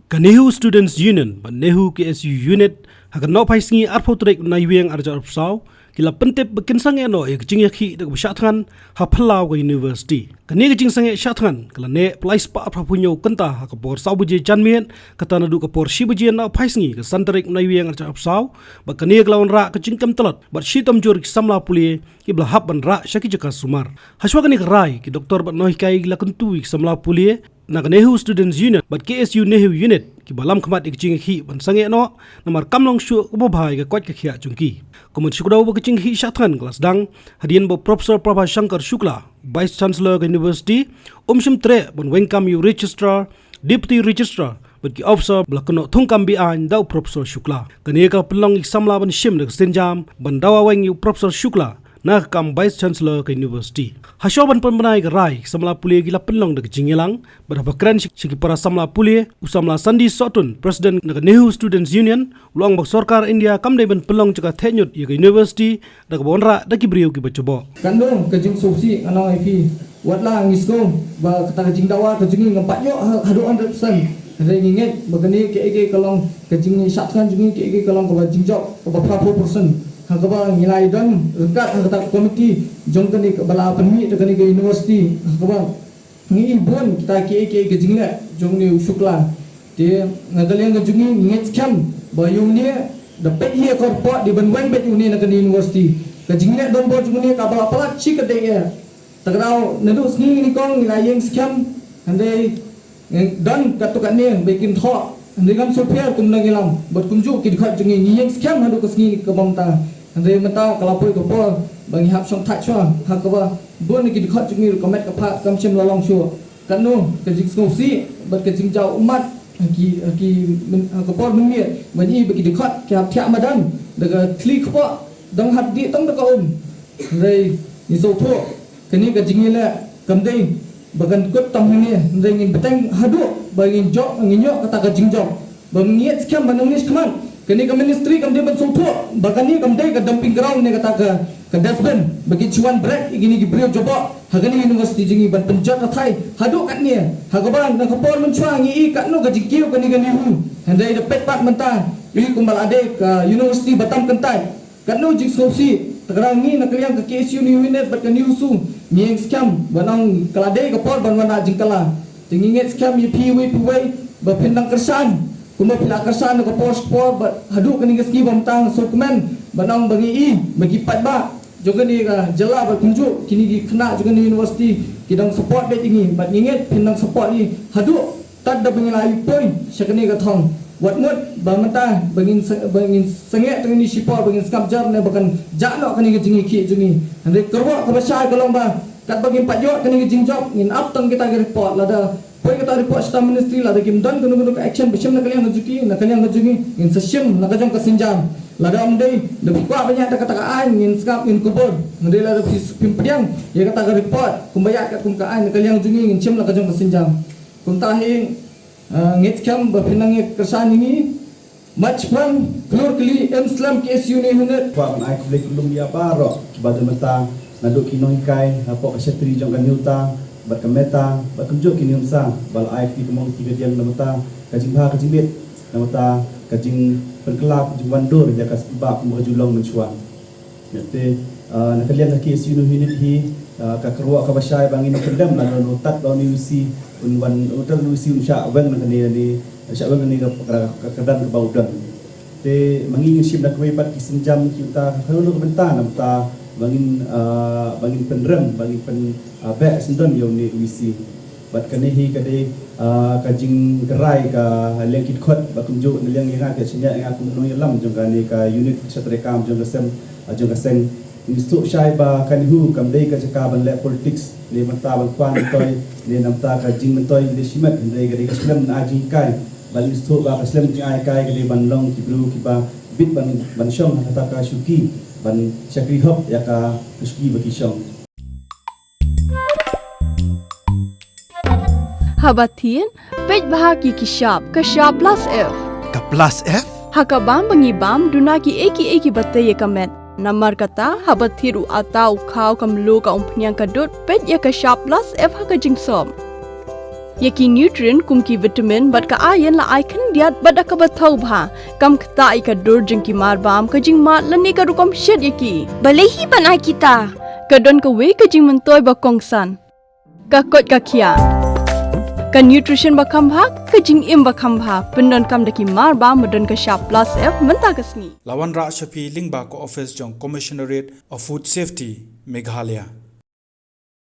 Kanehu Students Union ban Nehu KSU Unit hakan no paisngi arpotrek na yueng arja arpsau kila pentep bekin sange no ek jing yakhi dak beshathan ha phalau ga university kani jing sange shathan kala ne plais pa aphapunyo kanta ha kapor saubuje janmien kata na du kapor shibuje na paisngi ka santarek na yueng arja arpsau ba kani glawn ra ka jingkam talat ba shitam jor ki samla pulie ki bla hab ban ra shaki jaka sumar haswa kani rai ki doktor ba noi kai la kuntu ki samla pulie na Nehu Students Union but KSU Nehu Unit ki balam khamat ik jing hi ban sange no namar kamlong shu bo bhai ga kwat ka khia chungki komun shukdaw bo jing hi shathan class dang hadian bo Professor Prabha Shankar Shukla Vice Chancellor University shim tre bon wengkam yu registrar deputy registrar but ki officer blakno thungkam bi an daw Professor Shukla kani ka pelong ik samla ban shim dak senjam ban dawa weng yu Professor Shukla na kam Vice Chancellor ke University hasyoban pembenai ke rai samla pulie gila penlong de jingelang berapa keren siki para samla pulie usamla Sandi Sotun President na Nehu Students Union ulang bak sarkar India kam de ben pelong ceka tenyut ye ke University da bonra da ki brio ki bacobo kandung ke jing sosi anong IP watla ngisgo ba kata jing dawa ke jing ngampat yo hadu 100% Hari nginget bagani ke kalong ke jing syatkan jing ke kalong ke jing job ke 40% hakaba ngilai dan rekat kata komiti jongkani ke bala penmi tekani ke university hakaba ngi ibon kita ke jingla jongni Shukla de ngadalian ke jungi nget skam ba yuni the pet here korpot di banwang bet uni na ke university ke jingla don bo jungni ka bala pala chi ke de ya tagrau nadu sngi ni kong ngilai yang skam ande dan katukane bekin tho ande gam sophia kumna gilam bot kunju ki dikhat jungi yang skam hadu ke sngi ke bamta Andre mata kalapoi ko po bangi hap song thach chwa hakaba bon ki dikhot jungi komet ka pha kam chem lalong shu kanu ke jing skosi bat ke jing jau umat ki hakapor menmi mani bagi dikhot ki hap thya madan daga thli khpo dang hat di tang da ka Andre ni so tho kani ka jing la kam dei bagan kut tang ni Andre ngin betang hadu bagi jok nginyo kata ka jing job bangi skam banang ni skman kini ke ministry kam dia bensutu bagani kam dia ke dumping ground ni kata ke dustbin bagi cuan break igini gibriu jobo hagani university jingi ban penjat thai hadu kat ni hagaban na kapor mencuang i kat no gaji kiu kani kani hu handai de pet pat mentah ini kumbal ade ke university Batam Kentai kat no jing skosi tagrang ni nak liang ke KSU ni unit bat kani usu mieng scam banang kelade kapor ban wana jingkala tinginget scam yi piwi ba pendang kersan kuma pila kersan ko pospor hadu kani gaski bamtang sorkmen banang bagi bagi pat ba juga ni ka jela berkunjuk kini gi kena juga ni university kidang support bet ini bat nginget pendang support ni hadu tad da bengilai poi syakani ka thong wat mut ba mata bangin sengek tengni sipor bangin skapjar ne bakan jakno kani jingi ki jingi hande kerwa ka basai kalong ba kat bagi pat yo kani jingjok ngin up tang kita report lada Poi kata report sta ministry la dakim dan gunu action bisham na kalian ngajuki in session na kajong kasinjam la da amdei de kwa banyak kata kaan in skap in kubur ngade la pimpediang ya kata report kumbayat kat kumkaan kalian ngajuki in chem la kajong kasinjam kumtahi ngit kam ba pinang kersan ini match pun keluar kali Islam KSU ni hunat kwa ai kublik lum dia baro badu mata naduk kinoi kai apa kasetri jong kanyuta bat kameta bat kumjo kini umsa bal IFT kemong tiga diam namata kajing ba kajing bet namata kajing perkelap kajing wandur ya kas ba kumajulong mencuan yate nakalian nak KSU unit hi ka kerwa ka basai bangin kendam la no tat do ni usi unwan utar usi usha wen ni sha wen ni ka kedan ba udan te mangin sim nak we pat kisinjam kita halu ka benta namata bangin penrem bangin pen back sendon yang ni UC bat kanehi kade kajing gerai ka lengkit khot bakunjuk neliang ingat ke sinya yang aku menoi lam jong kani ka unit satrekam jong kaseng institut syai ba kanhu kamdei ka caka ban le politics ni mata ban kwan toy ni namta kajing mentoy ni simat ndai gade islam na aji kai bal institut ba islam ji ai kai gade ban long kibru kiba bit ban syong kata ka syuki ban syakri hop ya ka syuki bagi syong Habatin, pej bahagi kishab, kashab plus F. Ka plus F? Hakabam bangibam dunaki eki bataye kamet. Namar kata habathiru atau kau kamlu ka umpnyang kadut pej ya kashab plus F haka jingsom. Yaki nutrient kumki vitamin bat ka iron la ikan diat bat ka bathau bha kam khta ika dur jingki mar bam ka jing mat lani ka rukom shed yaki Balehi banai kita. ka don ka we ka jing mentoy ba kongsan ka kot ka khia ka nutrition ba kham bha ka jing im ba kham bha pendon kam daki mar ba madon ka sharp plus f menta kasni Lawan Ra Shafi Lingba Ko Office Jong Commissionerate of Food Safety Meghalaya